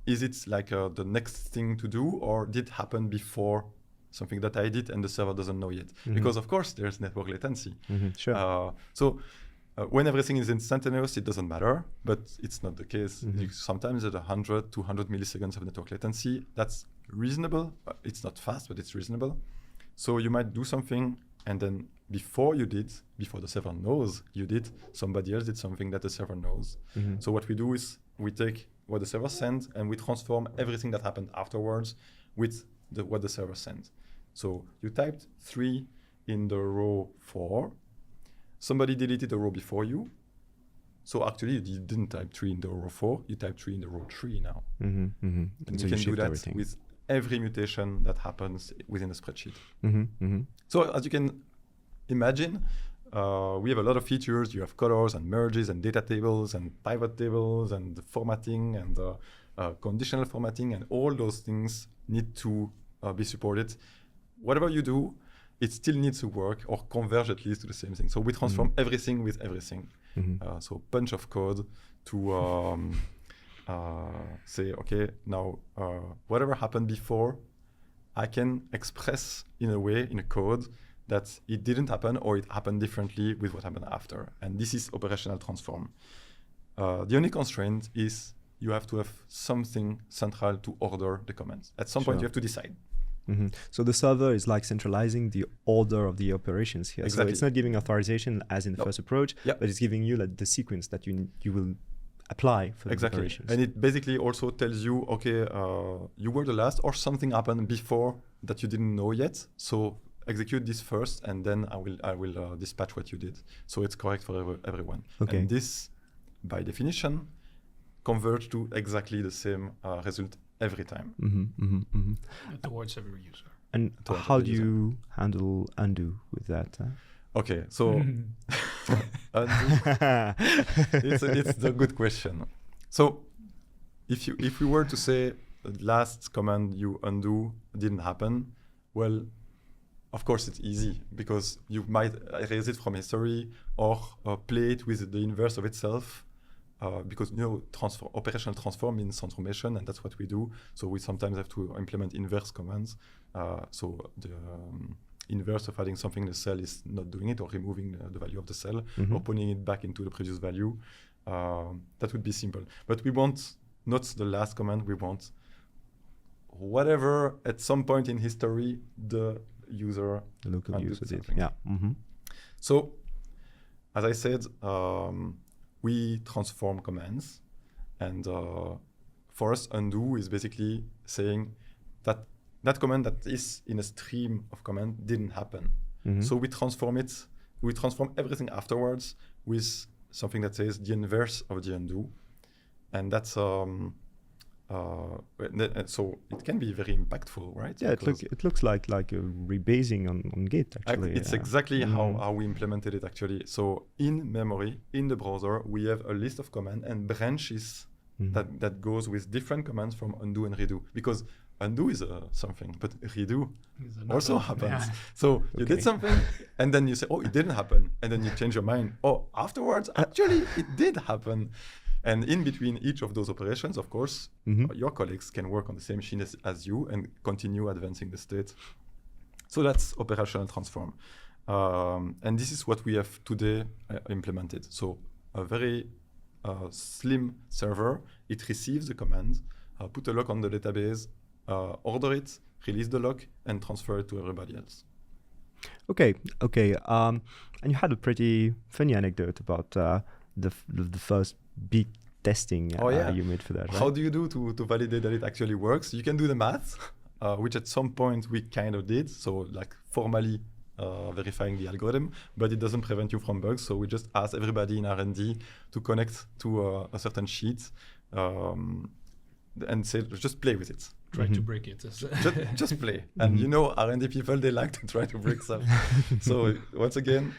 is it like the next thing to do, or did it happen before something that I did and the server doesn't know yet? Because of course there's network latency. Sure. When everything is instantaneous, it doesn't matter, but it's not the case. Sometimes at 100, 200 milliseconds of network latency, that's reasonable. It's not fast, but it's reasonable. So you might do something, and then before the server knows you did, somebody else did something that the server knows. So what we do is we take what the server sent and we transform everything that happened afterwards with what the server sent. So you typed 3 in the row 4. Somebody deleted a row before you. So actually, you didn't type 3 in the row 4. You typed 3 in the row 3 now. And so you can do that everything with every mutation that happens within a spreadsheet. So as you can imagine, we have a lot of features. You have colors and merges and data tables and pivot tables and formatting and conditional formatting, and all those things need to be supported. Whatever you do, it still needs to work or converge at least to the same thing. So we transform everything with everything. So bunch of code to say, okay, now whatever happened before, I can express in a way, in a code, that it didn't happen or it happened differently with what happened after. And this is operational transform. The only constraint is you have to have something central to order the comments. At some point, you have to decide. So the server is like centralizing the order of the operations here. Exactly. So it's not giving authorization as in the first approach, but it's giving you like the sequence that you will apply for the operations. And it basically also tells you, okay, you were the last, or something happened before that you didn't know yet. So execute this first, and then I will dispatch what you did. So it's correct for everyone. Okay. And this, by definition, converge to exactly the same result every time. Towards every user. And towards how the do user. you handle undo with that? Okay, so undo, it's a good question. So if we were to say the last command you undo didn't happen, well, of course it's easy because you might erase it from history or play it with the inverse of itself. Because operational transform means transformation, and that's what we do. So we sometimes have to implement inverse commands. So the inverse of adding something in the cell is not doing it, or removing the value of the cell, or putting it back into the previous value. That would be simple. But we want not the last command. We want whatever at some point in history the user, The local user did. something. Yeah. So, as I said, we transform commands, and for us, undo is basically saying that that command that is in a stream of command didn't happen. So we transform it. We transform everything afterwards with something that says the inverse of the undo, and that's so it can be very impactful, right? Yeah, it looks like a rebasing on Git, actually. It's exactly how we implemented it, actually. So in memory, in the browser, we have a list of commands and branches that goes with different commands from undo and redo. Because undo is something, but redo also happens. Yeah. So you did something, and then you say, oh, it didn't happen. And then you change your mind. Oh, afterwards, actually, it did happen. And in between each of those operations, of course, your colleagues can work on the same machine as you and continue advancing the state. So that's operational transform. And this is what we have today implemented. So a very slim server, it receives the command, put a lock on the database, order it, release the lock, and transfer it to everybody else. Okay. And you had a pretty funny anecdote about the first big testing you made for that, right? How do you do to validate that it actually works? You can do the math, which at some point we kind of did. So like formally verifying the algorithm, but it doesn't prevent you from bugs. So we just ask everybody in R&D to connect to a certain sheet and say, just play with it. Try to break it. just play. And R&D people, they like to try to break stuff. So once again,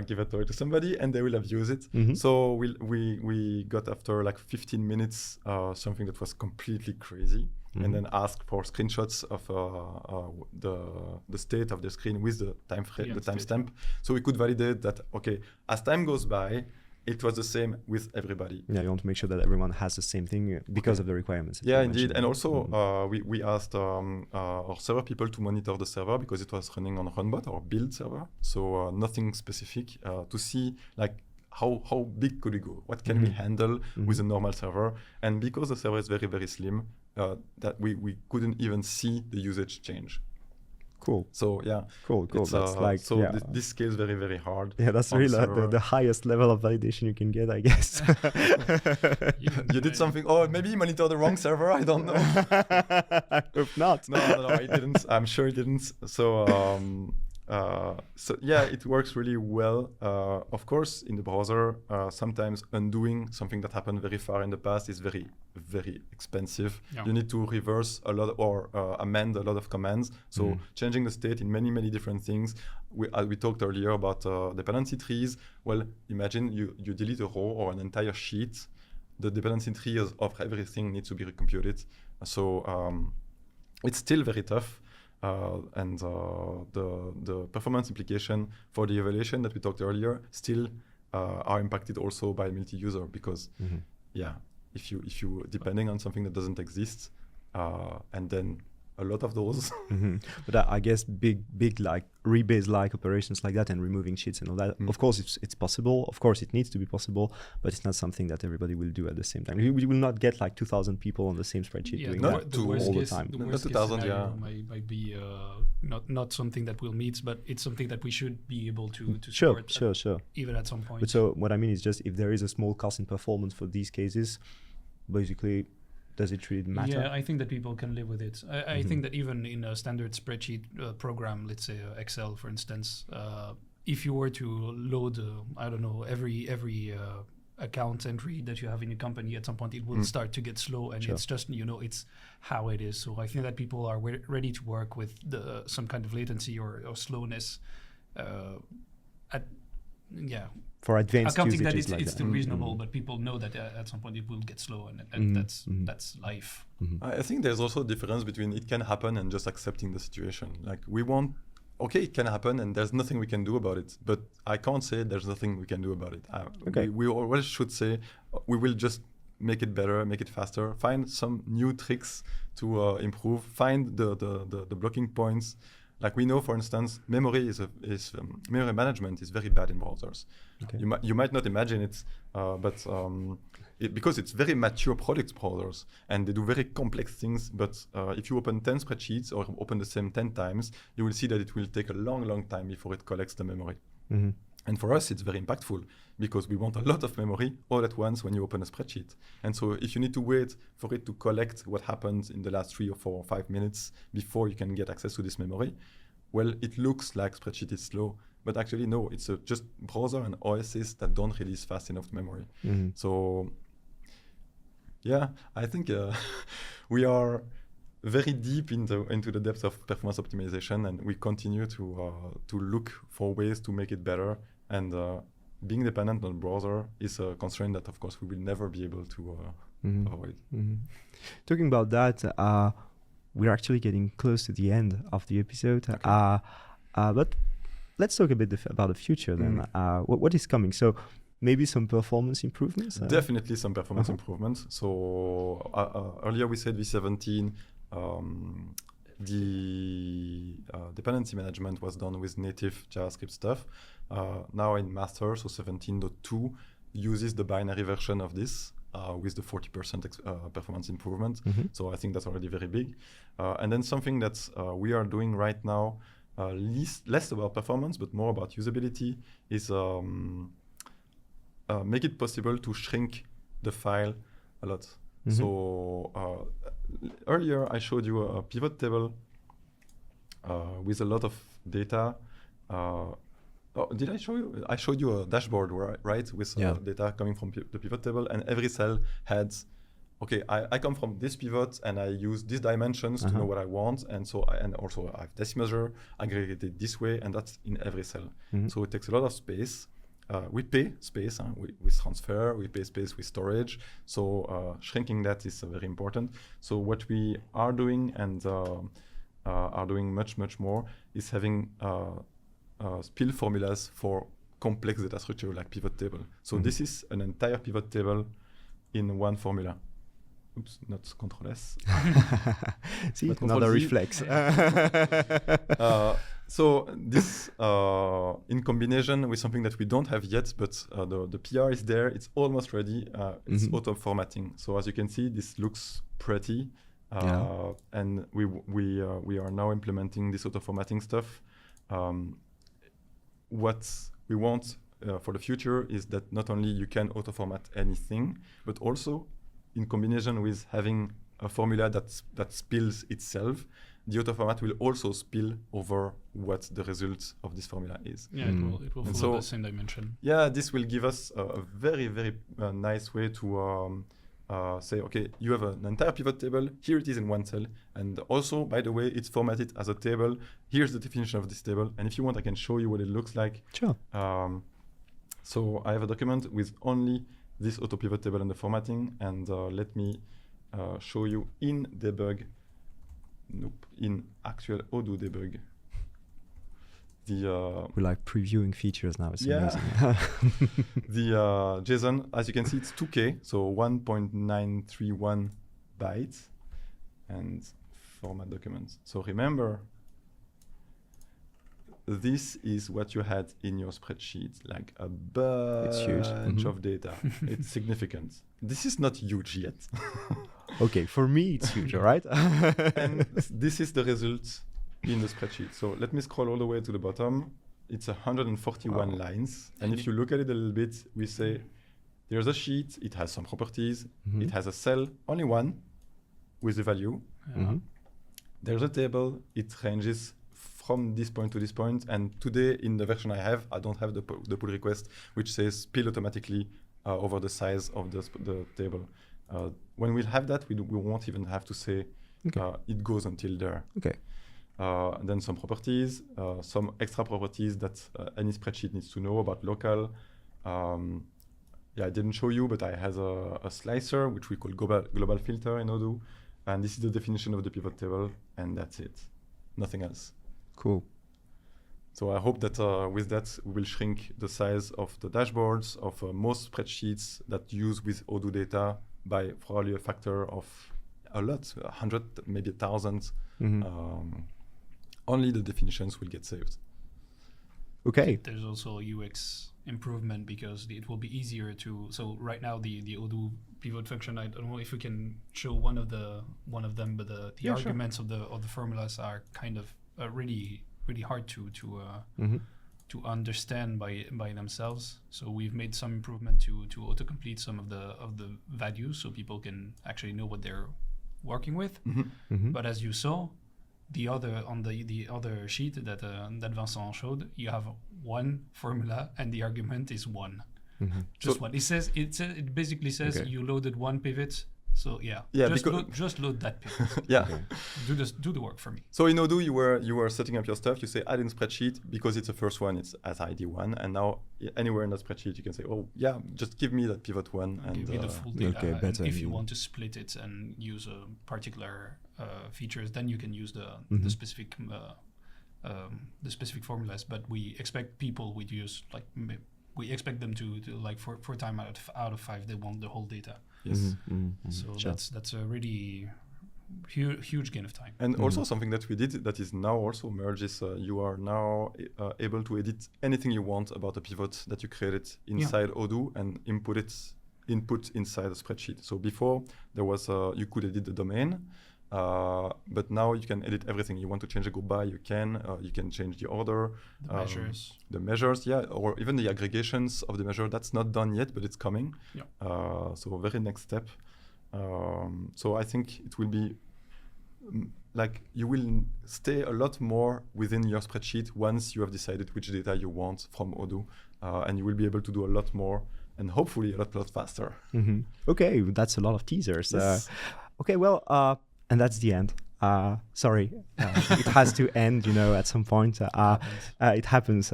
give a toy to somebody and they will abuse it. So we got, after like 15 minutes, something that was completely crazy, and then asked for screenshots of the state of the screen with the timestamp. So we could validate that, okay, as time goes by, it was the same with everybody. Yeah, you want to make sure that everyone has the same thing because of the requirements. Yeah, indeed. And also, we asked our server people to monitor the server because it was running on Runbot, or build server. So nothing specific, to see like how big could we go? What can we handle with a normal server? And because the server is very, very slim, that we couldn't even see the usage change. Cool. So yeah. Cool. That's like this scales very, very hard. Yeah, that's really the highest level of validation you can get, I guess. You did something. Oh, maybe you monitor the wrong server. I don't know. I hope not. No, it didn't. I'm sure it didn't. So yeah, it works really well. Of course, in the browser, sometimes undoing something that happened very far in the past is very, very expensive. Yeah. You need to reverse a lot or amend a lot of commands. So changing the state in many, many different things. We talked earlier about dependency trees. Well, imagine you delete a row or an entire sheet. The dependency trees of everything needs to be recomputed. So it's still very tough. And the performance implication for the evaluation that we talked earlier still are impacted also by multi-user, because if you depending on something that doesn't exist, and then a lot of those. But I guess big like rebase like operations like that and removing sheets and all that, of course it's possible. Of course it needs to be possible, but it's not something that everybody will do at the same time. We will not get like 2,000 people on the same spreadsheet doing that all the time. The worst case scenario might be not something that we'll meet, but it's something that we should be able to support. Sure. Even at some point. But so what I mean is just if there is a small cost in performance for these cases, basically, does it really matter? Yeah, I think that people can live with it. I think that even in a standard spreadsheet program, let's say Excel, for instance, if you were to load, I don't know, every account entry that you have in your company, at some point it will start to get slow, and it's just, it's how it is. So I think that people are ready to work with some kind of latency or slowness for advanced accounting usages that like it's still reasonable, but people know that at some point it will get slow, and that's life. I think there's also a difference between it can happen and just accepting the situation. Like it can happen and there's nothing we can do about it, but I can't say there's nothing we can do about it. We always should say we will just make it better, make it faster, find some new tricks to improve, find the blocking points. Like we know, for instance, memory memory management is very bad in browsers. Okay. You might not imagine it, but because it's very mature product browsers and they do very complex things. But if you open 10 spreadsheets or open the same 10 times, you will see that it will take a long time before it collects the memory. And for us, it's very impactful because we want a lot of memory all at once when you open a spreadsheet. And so if you need to wait for it to collect what happened in the last 3 or 4 or 5 minutes before you can get access to this memory, well, it looks like spreadsheet is slow, but actually no, it's just browser and OSs that don't release fast enough memory. So yeah, I think we are very deep into the depths of performance optimization, and we continue to look for ways to make it better. And being dependent on browser is a constraint that, of course, we will never be able to avoid. Talking about that, we're actually getting close to the end of the episode. Okay. But let's talk a bit about the future then. What is coming? So maybe some performance improvements? Definitely some performance improvements. So earlier we said V17, the dependency management was done with native JavaScript stuff. Now in master, so 17.2 uses the binary version of this with the 40% performance improvement. So I think that's already very big. And then something that we are doing right now, less about performance, but more about usability, is make it possible to shrink the file a lot. So earlier I showed you a pivot table with a lot of data. Did I show you? I showed you a dashboard, right? With data coming from the pivot table, and every cell had, okay, I come from this pivot and I use these dimensions to know what I want, and so also I have this measure aggregated this way, and that's in every cell. So it takes a lot of space. We pay space with transfer, we pay space with storage. So shrinking that is very important. So what we are doing and are doing much more is having spill formulas for complex data structure like pivot table. So this is an entire pivot table in one formula. Oops, not Control S. See, another reflex. So this, in combination with something that we don't have yet, but the PR is there, it's almost ready, it's auto formatting. So as you can see, this looks pretty, and we are now implementing this auto formatting stuff. What we want for the future is that not only you can auto format anything, but also in combination with having a formula that spills itself, the auto format will also spill over what the result of this formula is. Yeah, it will follow the same dimension. Yeah, this will give us a very nice way to say, okay, you have an entire pivot table, here it is in one cell, and also, by the way, it's formatted as a table. Here's the definition of this table, and if you want, I can show you what it looks like. Sure. So I have a document with only this auto pivot table and the formatting, and let me show you in debug. Nope, in actual Odoo debug. We're like previewing features now. It's amazing. The JSON, as you can see, it's 2K, so 1.931 bytes, and format documents. So remember, this is what you had in your spreadsheet, like a bunch of data. It's significant. This is not huge yet. Okay, for me it's huge, all right? And this is the result in the spreadsheet. So let me scroll all the way to the bottom. It's 141 lines. And if you look at it a little bit, we say there's a sheet, it has some properties, it has a cell, only one, with a value. There's a table, it ranges from this point to this point. And today, in the version I have, I don't have the pull request, which says spill automatically over the size of the table. When we'll have that, we won't even have to say it goes until there. Okay. Then some properties, some extra properties that any spreadsheet needs to know about local. I didn't show you, but I have a slicer, which we call global filter in Odoo. And this is the definition of the pivot table, and that's it. Nothing else. Cool. So I hope that with that, we will shrink the size of the dashboards of most spreadsheets that use with Odoo data by probably a factor of a lot, 100, maybe 1,000. Only the definitions will get saved. Okay. There's also a UX improvement because it will be easier to. So right now the Odoo pivot function, I don't know if we can show one of them, but the arguments of the formulas are kind of really hard to understand by themselves. So we've made some improvement to autocomplete some of the values, so people can actually know what they're working with. But as you saw, the other sheet that Vincent showed, you have one formula and the argument is one. Just one. It basically says you loaded one pivot. So just load that pivot. Do the work for me. So in Odoo, you were setting up your stuff. You say add in spreadsheet because it's the first one. It's as ID 1, and now anywhere in that spreadsheet you can say, just give me that pivot 1 and give me the full data. Okay, and if you want to split it and use a particular features, then you can use the specific formulas. But we expect people would use we expect them to like for time out of 5 they want the whole data. Yes. So that's a really huge gain of time. And also something that we did that is now also merged is you are now able to edit anything you want about a pivot that you created inside Odoo and input inside a spreadsheet. So before there was you could edit the domain, but now you can edit everything. You want to change a group by, you can change the order, the measures, or even the aggregations of the measure. That's not done yet, but it's coming. So very next step. So I think it will be like you will stay a lot more within your spreadsheet once you have decided which data you want from Odoo, and you will be able to do a lot more and hopefully a lot faster. Okay, that's a lot of teasers. Yes. Okay, well, and that's the end. Sorry, it has to end, at some point. It happens.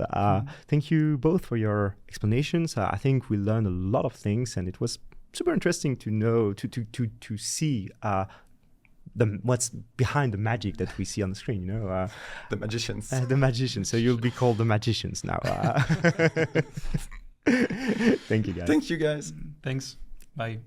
Thank you both for your explanations. I think we learned a lot of things, and it was super interesting to know, to see what's behind the magic that we see on the screen. The magicians. The magicians. So you'll be called the magicians now. Thank you, guys. Thank you, guys. Thanks. Bye.